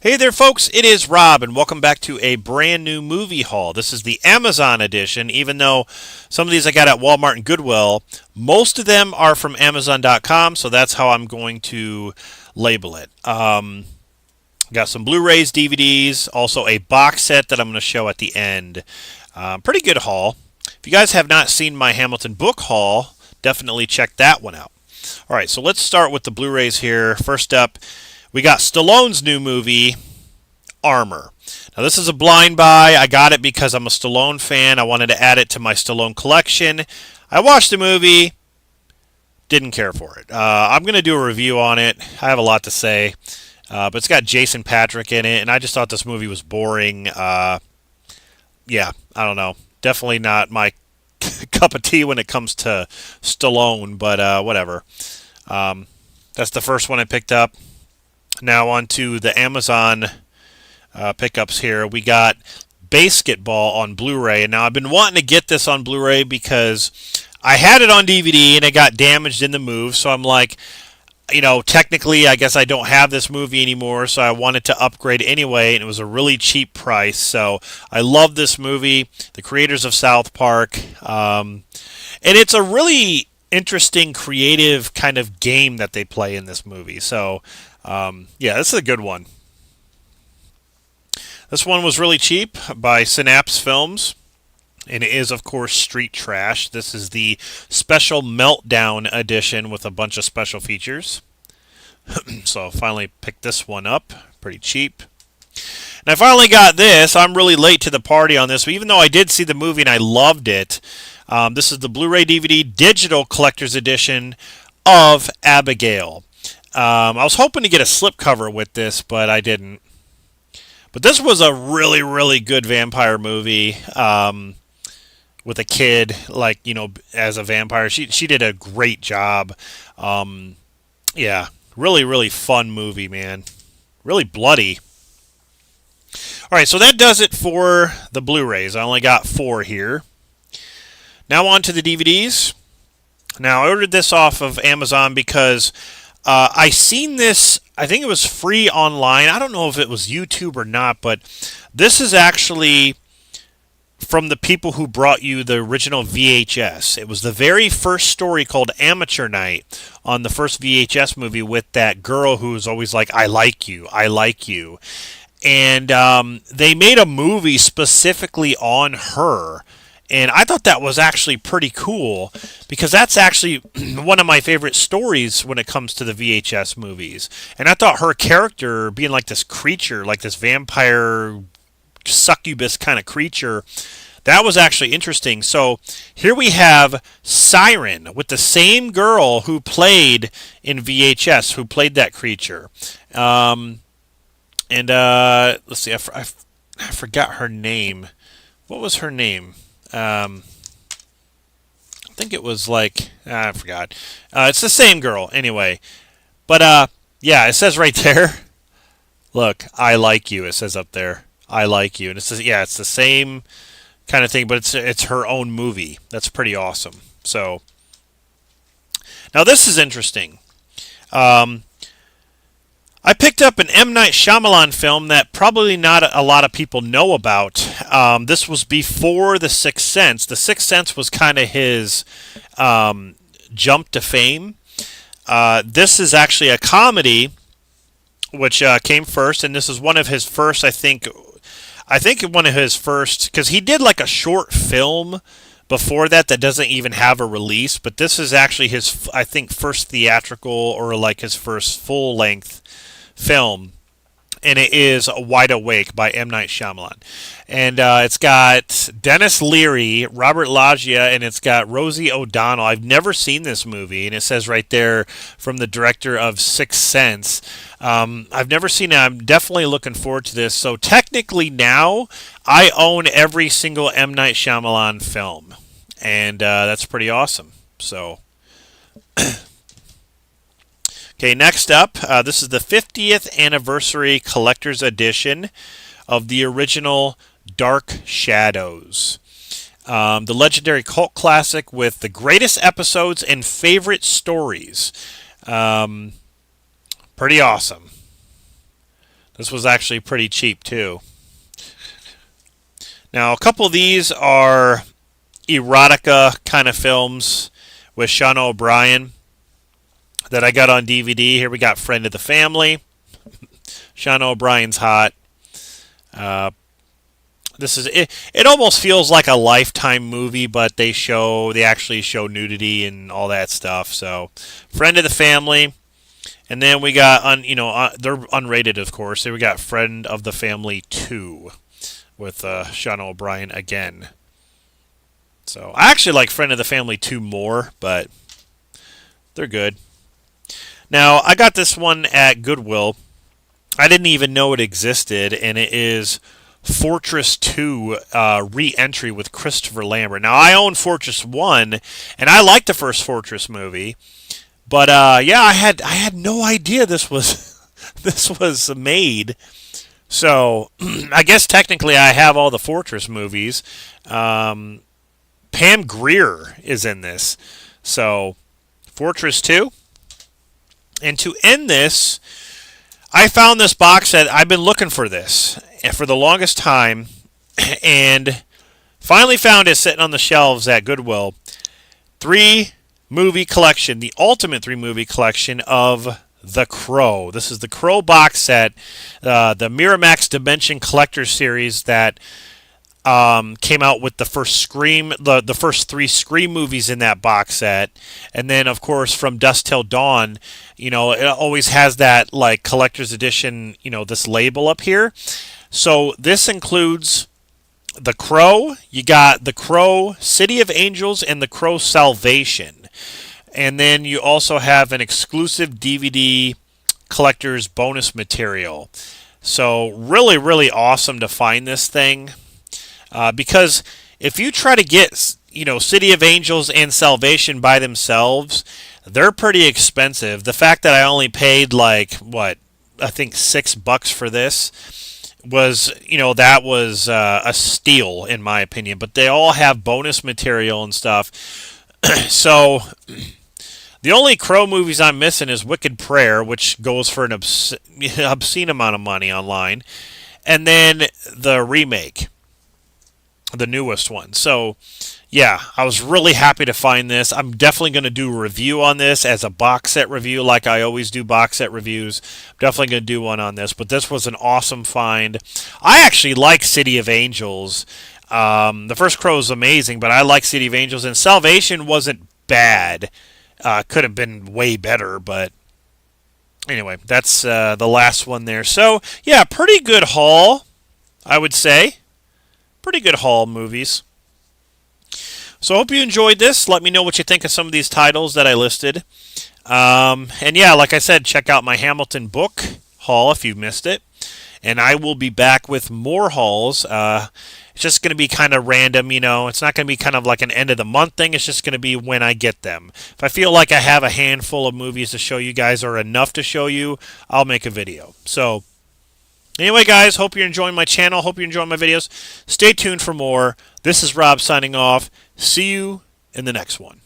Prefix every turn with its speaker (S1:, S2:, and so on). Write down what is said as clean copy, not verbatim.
S1: Hey there, folks. It is Rob, and welcome back to a brand new movie haul. This is the Amazon edition, even though some of these I got at Walmart and Goodwill. Most of them are from Amazon.com, so that's how I'm going to label it. Got some Blu-rays, DVDs, also a box set that I'm going to show at the end. Pretty good haul. If you guys have not seen my Hamilton book haul, definitely check that one out. All right, so let's start with the Blu-rays here. First up, we got Stallone's new movie, Armor. Now, this is a blind buy. I got it because I'm a Stallone fan. I wanted to add it to my Stallone collection. I watched the movie, didn't care for it. I'm going to do a review on it. I have a lot to say, but it's got Jason Patrick in it, and I just thought this movie was boring. Yeah, I don't know. Definitely not my cup of tea when it comes to Stallone, but whatever. That's the first one I picked up. Now on to the Amazon pickups here. We got Basketball on Blu-ray. And now I've been wanting to get this on Blu-ray because I had it on DVD and it got damaged in the move. So I'm like, technically I guess I don't have this movie anymore. So I wanted to upgrade anyway. And it was a really cheap price. So I love this movie. The creators of South Park. And it's a really interesting, creative kind of game that they play in this movie. So yeah, this is a good one. This one was really cheap by Synapse Films, and it is, of course, Street Trash. This is the special Meltdown edition with a bunch of special features. So I finally picked this one up, pretty cheap. And I finally got this. I'm really late to the party on this, but even though I did see the movie and I loved it, this is the Blu-ray DVD Digital Collector's Edition of Abigail. I was hoping to get a slipcover with this, but I didn't. But this was a really, really good vampire movie with a kid, as a vampire. She did a great job. Yeah, really, really fun movie, man. Really bloody. All right, so that does it for the Blu-rays. I only got 4 here. Now on to the DVDs. Now, I ordered this off of Amazon because I seen this, I think it was free online. I don't know if it was YouTube or not, but this is actually from the people who brought you the original VHS. It was the very first story called Amateur Night on the first VHS movie with that girl who was always like, I like you, I like you. And they made a movie specifically on her. And I thought that was actually pretty cool because that's actually one of my favorite stories when it comes to the VHS movies. And I thought her character being like this creature, like this vampire succubus kind of creature, that was actually interesting. So here we have Siren with the same girl who played in VHS, who played that creature. Let's see, I forgot her name. What was her name? I think it was I forgot. It's the same girl anyway. But yeah, it says right there. Look, I like you. It says up there, I like you, and it says it's the same kind of thing, but it's her own movie. That's pretty awesome. So now this is interesting. I picked up an M. Night Shyamalan film that probably not a lot of people know about. This was before The Sixth Sense. The Sixth Sense was kind of his jump to fame. This is actually a comedy, which came first, and this is one of his first, I think one of his first, because he did like a short film before that doesn't even have a release, but this is actually his, I think, first theatrical or like his first full-length film, and it is Wide Awake by M. Night Shyamalan. And it's got Dennis Leary, Robert Loggia, and it's got Rosie O'Donnell. I've never seen this movie, and it says right there from the director of Sixth Sense. I've never seen it. I'm definitely looking forward to this. So technically now, I own every single M. Night Shyamalan film, and that's pretty awesome. So okay, next up, this is the 50th anniversary collector's edition of the original Dark Shadows. The legendary cult classic with the greatest episodes and favorite stories. Pretty awesome. This was actually pretty cheap too. Now, a couple of these are erotica kind of films with Sean O'Brien that I got on DVD. Here we got Friend of the Family. Sean O'Brien's hot. This is it. It almost feels like a Lifetime movie, but they actually show nudity and all that stuff. So, Friend of the Family, and then we got they're unrated, of course. Then we got Friend of the Family 2 with Sean O'Brien again. So I actually like Friend of the Family 2 more, but they're good. Now I got this one at Goodwill. I didn't even know it existed, and it is Fortress 2 re-entry with Christopher Lambert. Now, I own Fortress 1, and I like the first Fortress movie, but yeah, I had no idea this was this was made. So, I guess technically I have all the Fortress movies. Pam Grier is in this. So, Fortress 2. And to end this, I found this box set. I've been looking for this for the longest time, and finally found it sitting on the shelves at Goodwill. 3-movie collection, the ultimate 3-movie collection of The Crow. This is the Crow box set, the Miramax Dimension Collector Series that came out with the first Scream, the first 3 Scream movies in that box set, and then of course From Dusk Till Dawn. It always has that like collector's edition, this label up here. So this includes The Crow. You got The Crow City of Angels and The Crow Salvation, and then you also have an exclusive DVD collector's bonus material. So really, really awesome to find this thing. Because if you try to get, City of Angels and Salvation by themselves, they're pretty expensive. The fact that I only paid I think $6 for this was, that was a steal in my opinion. But they all have bonus material and stuff. So the only Crow movies I'm missing is Wicked Prayer, which goes for an obscene amount of money online, and then the remake. The newest one. So, yeah, I was really happy to find this. I'm definitely going to do a review on this as a box set review, like I always do box set reviews. I'm definitely going to do one on this, but this was an awesome find. I actually like City of Angels. The first Crow is amazing, but I like City of Angels, and Salvation wasn't bad. Could have been way better, but anyway, that's the last one there. So, yeah, pretty good haul, I would say. Pretty good haul movies. So I hope you enjoyed this. Let me know what you think of some of these titles that I listed. And yeah, like I said, check out my Hamilton book haul if you missed it. And I will be back with more hauls. It's just going to be kind of random, It's not going to be kind of like an end of the month thing. It's just going to be when I get them. If I feel like I have a handful of movies to show you guys or enough to show you, I'll make a video. So anyway, guys, hope you're enjoying my channel. Hope you're enjoying my videos. Stay tuned for more. This is Rob signing off. See you in the next one.